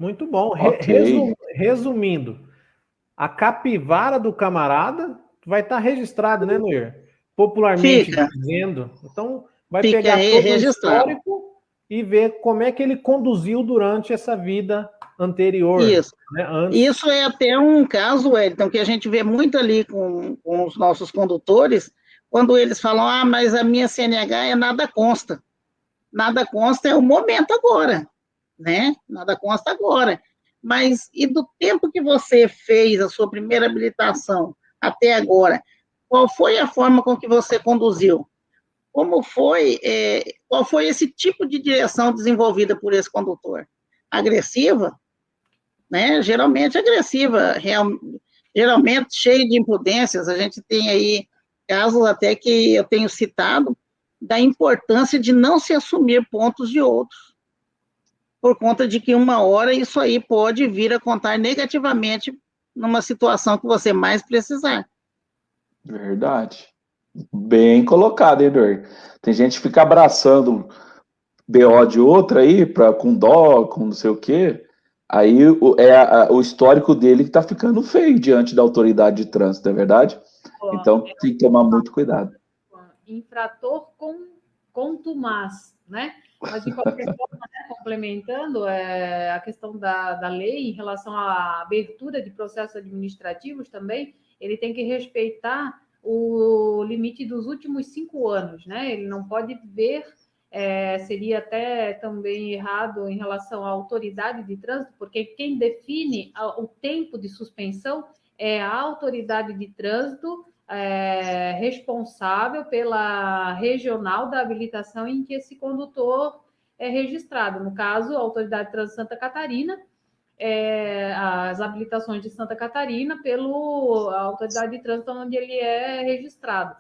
Muito bom. Ok. Resumindo, a capivara do camarada vai estar registrado, né, Noir? Popularmente Fica dizendo. Então, vai Fica pegar todo o registrado. histórico e ver como é que ele conduziu durante essa vida anterior. Isso. Né, antes. Isso é até um caso, Wellington, que a gente vê muito ali com os nossos condutores, quando eles falam, mas a minha CNH é nada consta. Nada consta é o momento agora, né? Nada consta agora. Mas e do tempo que você fez a sua primeira habilitação até agora, qual foi a forma com que você conduziu? Como foi, qual foi esse tipo de direção desenvolvida por esse condutor? Agressiva? Né? Geralmente agressiva, geralmente cheio de imprudências. A gente tem aí casos até que eu tenho citado da importância de não se assumir pontos de outros, por conta de que uma hora isso aí pode vir a contar negativamente numa situação que você mais precisar. Verdade. Bem colocado, Eduardo. Tem gente que fica abraçando BO de outra aí, com dó, com não sei o quê. Aí o histórico dele que está ficando feio diante da autoridade de trânsito, é verdade? Então tem que tomar muito cuidado. Infrator contumaz, né? Mas, de qualquer forma, né, complementando a questão da lei em relação à abertura de processos administrativos também, ele tem que respeitar o limite dos últimos 5 anos, né? Ele não pode ver, seria até também errado em relação à autoridade de trânsito, porque quem define o tempo de suspensão é a autoridade de trânsito responsável pela regional da habilitação em que esse condutor é registrado. No caso, a Autoridade de Trânsito de Santa Catarina, as habilitações de Santa Catarina pela Autoridade de Trânsito onde ele é registrado.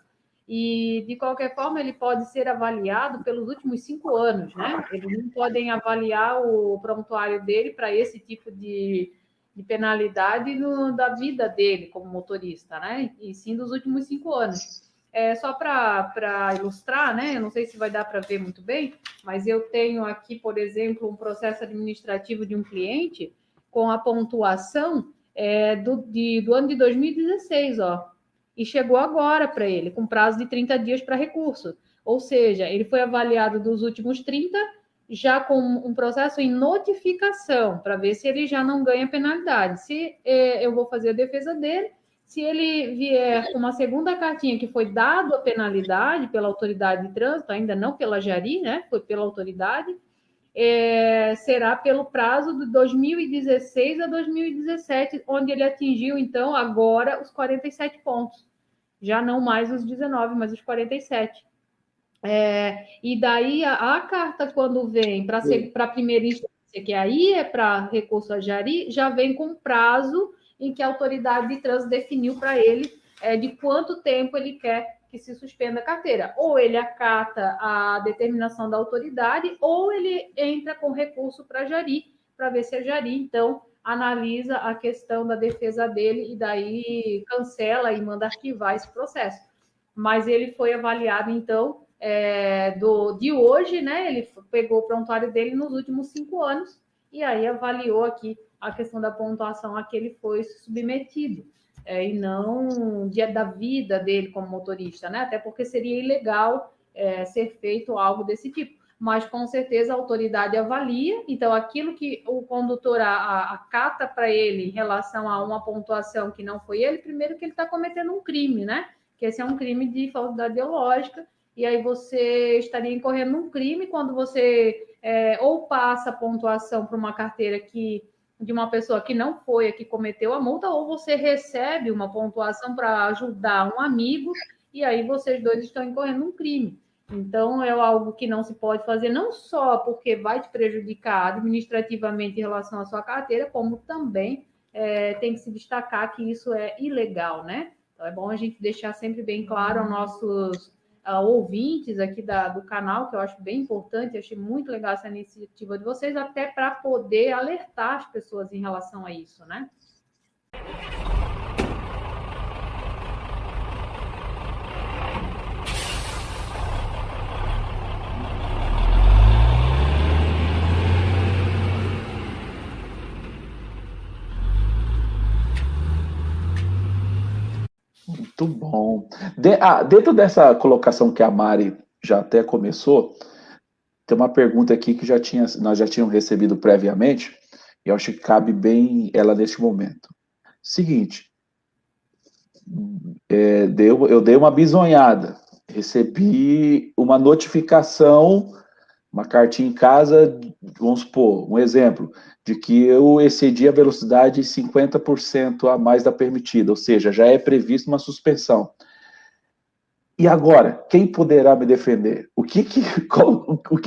E, de qualquer forma, ele pode ser avaliado pelos últimos 5 anos, né? Eles não podem avaliar o prontuário dele para esse tipo de penalidade da vida dele como motorista, né? E sim dos últimos 5 anos. Só para ilustrar, né? Eu não sei se vai dar para ver muito bem, mas eu tenho aqui, por exemplo, um processo administrativo de um cliente com a pontuação do ano de 2016, ó. E chegou agora para ele, com prazo de 30 dias para recurso. Ou seja, ele foi avaliado dos últimos 30, já com um processo em notificação, para ver se ele já não ganha penalidade. Se eu vou fazer a defesa dele, se ele vier com uma segunda cartinha que foi dado a penalidade pela autoridade de trânsito, ainda não pela Jari, né? Foi pela autoridade, será pelo prazo de 2016 a 2017, onde ele atingiu, então, agora os 47 pontos. Já não mais os 19, mas os 47. E daí a carta, quando vem para a primeira instância, que aí é para recurso a Jari, já vem com prazo em que a autoridade de trânsito definiu para ele de quanto tempo ele quer que se suspenda a carteira. Ou ele acata a determinação da autoridade, ou ele entra com recurso para a Jari, para ver se a Jari, então, analisa a questão da defesa dele e daí cancela e manda arquivar esse processo. Mas ele foi avaliado, então, de hoje, né? Ele pegou o prontuário dele nos últimos 5 anos e aí avaliou aqui a questão da pontuação a que ele foi submetido, e não da vida dele como motorista, né? Até porque seria ilegal ser feito algo desse tipo. Mas, com certeza, a autoridade avalia. Então, aquilo que o condutor acata para ele em relação a uma pontuação que não foi ele, primeiro que ele está cometendo um crime, né? Que esse é um crime de falsidade ideológica, e aí você estaria incorrendo num crime quando você ou passa a pontuação para uma carteira de uma pessoa que não foi a que cometeu a multa, ou você recebe uma pontuação para ajudar um amigo, e aí vocês dois estão incorrendo num crime. Então, é algo que não se pode fazer, não só porque vai te prejudicar administrativamente em relação à sua carteira, como também tem que se destacar que isso é ilegal, né? Então, é bom a gente deixar sempre bem claro aos nossos ouvintes aqui do canal, que eu acho bem importante, eu achei muito legal essa iniciativa de vocês, até para poder alertar as pessoas em relação a isso, né? Muito bom. Dentro dessa colocação que a Mari já até começou, tem uma pergunta aqui que nós já tínhamos recebido previamente, e eu acho que cabe bem ela neste momento. Seguinte, eu dei uma bisonhada, recebi uma notificação, uma cartinha em casa, vamos supor, um exemplo, de que eu excedi a velocidade 50% a mais da permitida, ou seja, já é prevista uma suspensão. E agora, quem poderá me defender? O que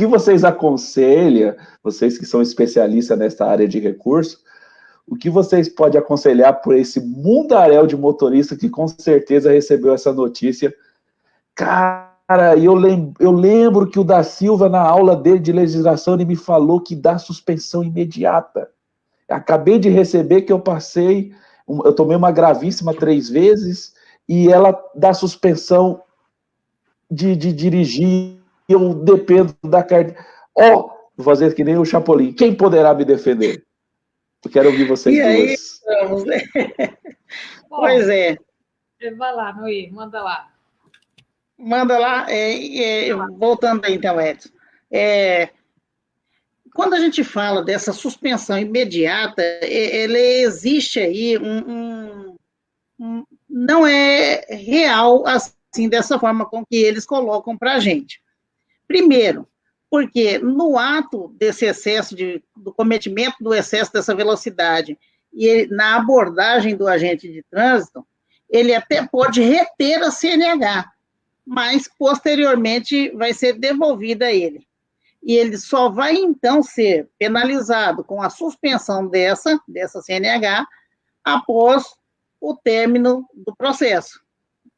vocês aconselham, vocês que são especialistas nessa área de recurso, o que vocês podem aconselhar por esse mundaréu de motorista que com certeza recebeu essa notícia? Cara, eu lembro que o da Silva, na aula dele de legislação, ele me falou que dá suspensão imediata. Acabei de receber que eu tomei uma gravíssima 3 vezes, e ela dá suspensão de dirigir, eu dependo da carta. Vou fazer que nem o Chapolin. Quem poderá me defender? Eu quero ouvir vocês duas. Vamos, né? Pois é. Vai lá, Noir, manda lá. Manda lá. Voltando aí, então, Edson. Quando a gente fala dessa suspensão imediata, existe aí não é real assim, dessa forma com que eles colocam para a gente. Primeiro, porque no ato desse excesso, do cometimento do excesso dessa velocidade, e na abordagem do agente de trânsito, ele até pode reter a CNH, mas posteriormente vai ser devolvida a ele. E ele só vai, então, ser penalizado com a suspensão dessa CNH após o término do processo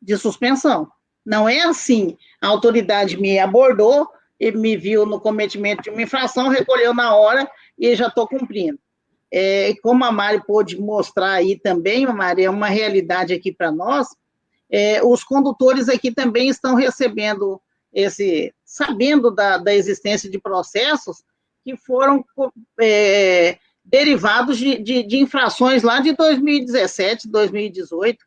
de suspensão. Não é assim, a autoridade me abordou, ele me viu no cometimento de uma infração, recolheu na hora e já estou cumprindo. Como a Mari pôde mostrar aí também, Mari, é uma realidade aqui para nós, os condutores aqui também estão recebendo sabendo da existência de processos que foram derivados de infrações lá de 2017, 2018,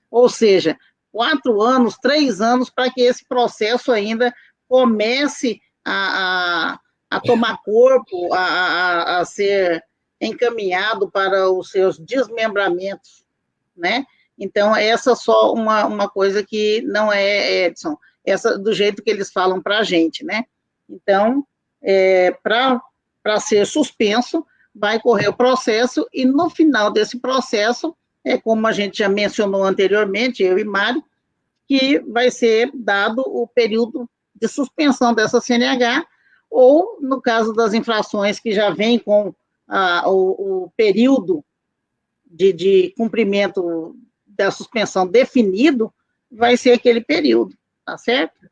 ou seja, 4 anos, 3 anos para que esse processo ainda comece a tomar corpo, a ser encaminhado para os seus desmembramentos, né? Então, essa é só uma coisa que não é, Edson, essa do jeito que eles falam para a gente, né? Então, para ser suspenso, vai correr o processo e no final desse processo, como a gente já mencionou anteriormente, eu e Mário, que vai ser dado o período de suspensão dessa CNH, ou, no caso das infrações que já vem com o período de cumprimento da suspensão definido, vai ser aquele período, tá certo?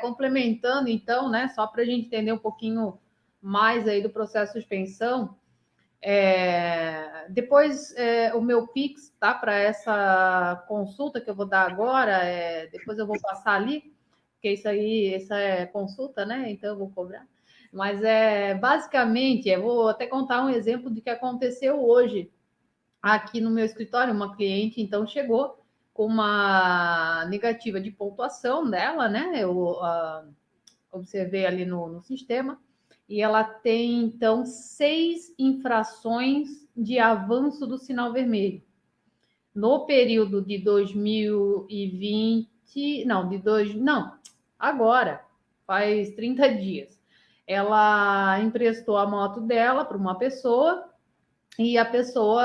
Complementando, então, né, só para a gente entender um pouquinho mais aí do processo de suspensão, depois o meu Pix, tá, para essa consulta que eu vou dar agora, depois eu vou passar ali, porque essa é consulta, né, então eu vou cobrar, mas basicamente, eu vou até contar um exemplo do que aconteceu hoje aqui no meu escritório. Uma cliente, então, chegou com uma negativa de pontuação dela, né, eu observei ali no sistema, e ela tem, então, 6 infrações de avanço do sinal vermelho. No período de 2020... agora, faz 30 dias. Ela emprestou a moto dela para uma pessoa e a pessoa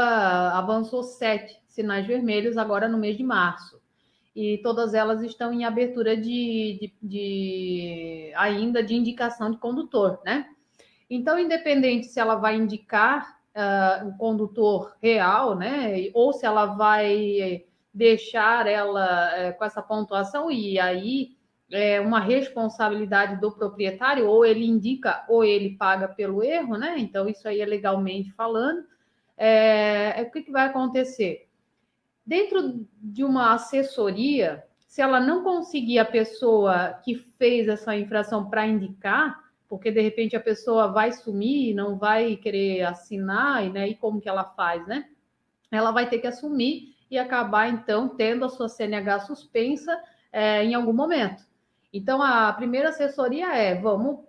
avançou 7 sinais vermelhos agora no mês de março. E todas elas estão em abertura ainda de indicação de condutor, né? Então, independente se ela vai indicar o condutor real, né? Ou se ela vai deixar ela com essa pontuação, e aí uma responsabilidade do proprietário, ou ele indica ou ele paga pelo erro, né? Então, isso aí é legalmente falando. O que vai acontecer? Dentro de uma assessoria, se ela não conseguir a pessoa que fez essa infração para indicar, porque de repente a pessoa vai sumir, não vai querer assinar, né? E como que ela faz, né? Ela vai ter que assumir e acabar, então, tendo a sua CNH suspensa em algum momento. Então, a primeira assessoria vamos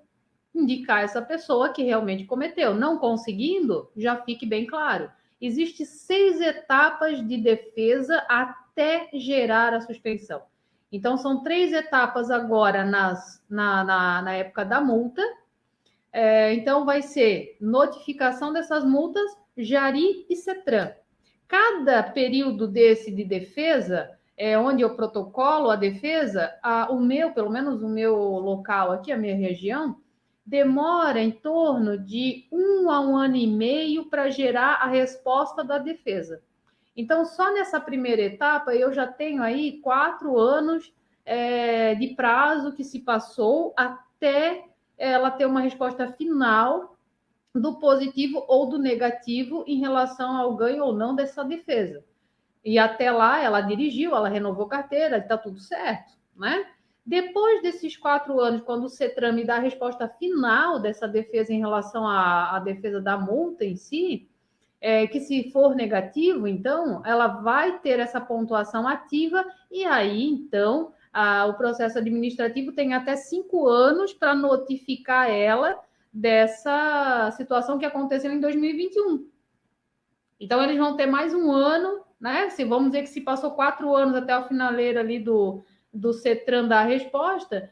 indicar essa pessoa que realmente cometeu. Não conseguindo, já fique bem claro. Existem 6 etapas de defesa até gerar a suspensão. Então, são 3 etapas agora na época da multa. Então, vai ser notificação dessas multas, Jari e CETRAN. Cada período desse de defesa, onde eu protocolo a defesa, pelo menos o meu local aqui, a minha região, demora em torno de 1 a 1 ano e meio para gerar a resposta da defesa. Então, só nessa primeira etapa, eu já tenho aí 4 anos de prazo que se passou até ela ter uma resposta final do positivo ou do negativo em relação ao ganho ou não dessa defesa. E até lá, ela dirigiu, ela renovou carteira, está tudo certo, né? Depois desses 4 anos, quando o CETRAN me dá a resposta final dessa defesa em relação à defesa da multa em si, que se for negativo, então, ela vai ter essa pontuação ativa e aí, então, o processo administrativo tem até 5 anos para notificar ela dessa situação que aconteceu em 2021. Então, eles vão ter mais um ano, né? Vamos dizer que se passou 4 anos até a finaleira ali do CETRAN dar a resposta,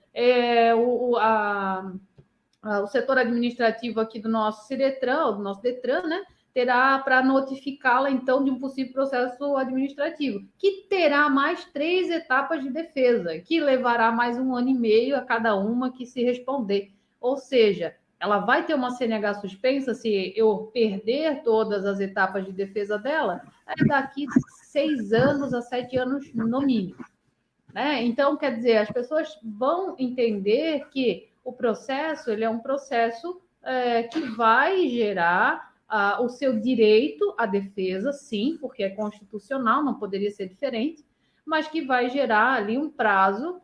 o setor administrativo aqui do nosso CIDETRAN, do nosso DETRAN, né, terá para notificá-la, então, de um possível processo administrativo, que terá mais 3 etapas de defesa, que levará mais 1 ano e meio a cada uma que se responder. Ou seja, ela vai ter uma CNH suspensa se eu perder todas as etapas de defesa dela, daqui 6 anos a 7 anos no mínimo. Né? Então, quer dizer, as pessoas vão entender que o processo ele é um processo que vai gerar o seu direito à defesa, sim, porque é constitucional, não poderia ser diferente, mas que vai gerar ali um prazo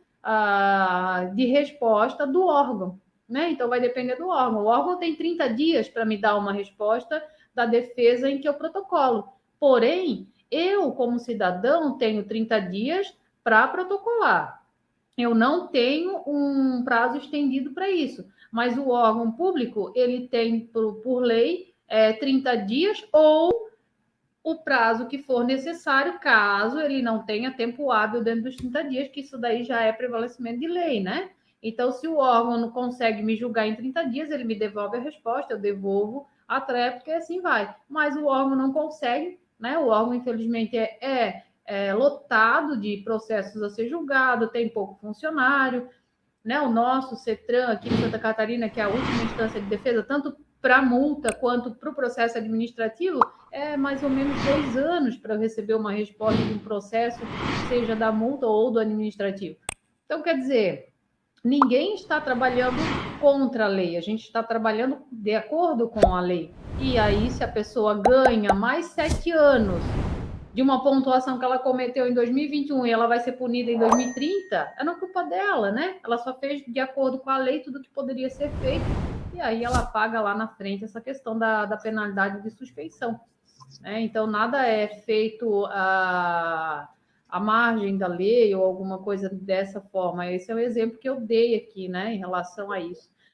de resposta do órgão. Né? Então, vai depender do órgão. O órgão tem 30 dias para me dar uma resposta da defesa em que eu protocolo. Porém, eu, como cidadão, tenho 30 dias para protocolar. Eu não tenho um prazo estendido para isso, mas o órgão público, ele tem, por lei, 30 dias ou o prazo que for necessário, caso ele não tenha tempo hábil dentro dos 30 dias, que isso daí já é prevalecimento de lei, né? Então, se o órgão não consegue me julgar em 30 dias, ele me devolve a resposta, eu devolvo a tréplica e assim vai. Mas o órgão não consegue, né? O órgão, infelizmente, é lotado de processos a ser julgado, tem pouco funcionário, né? O nosso CETRAN aqui em Santa Catarina, que é a última instância de defesa, tanto para a multa quanto para o processo administrativo, é mais ou menos 2 anos para eu receber uma resposta de um processo, seja da multa ou do administrativo. Então, quer dizer, ninguém está trabalhando contra a lei, a gente está trabalhando de acordo com a lei. E aí, se a pessoa ganha mais 7 anos de uma pontuação que ela cometeu em 2021 e ela vai ser punida em 2030, não é culpa dela, né? Ela só fez de acordo com a lei tudo que poderia ser feito e aí ela paga lá na frente essa questão da penalidade de suspeição. Né? Então, nada é feito à margem da lei ou alguma coisa dessa forma. Esse é o exemplo que eu dei aqui, né, em relação a isso.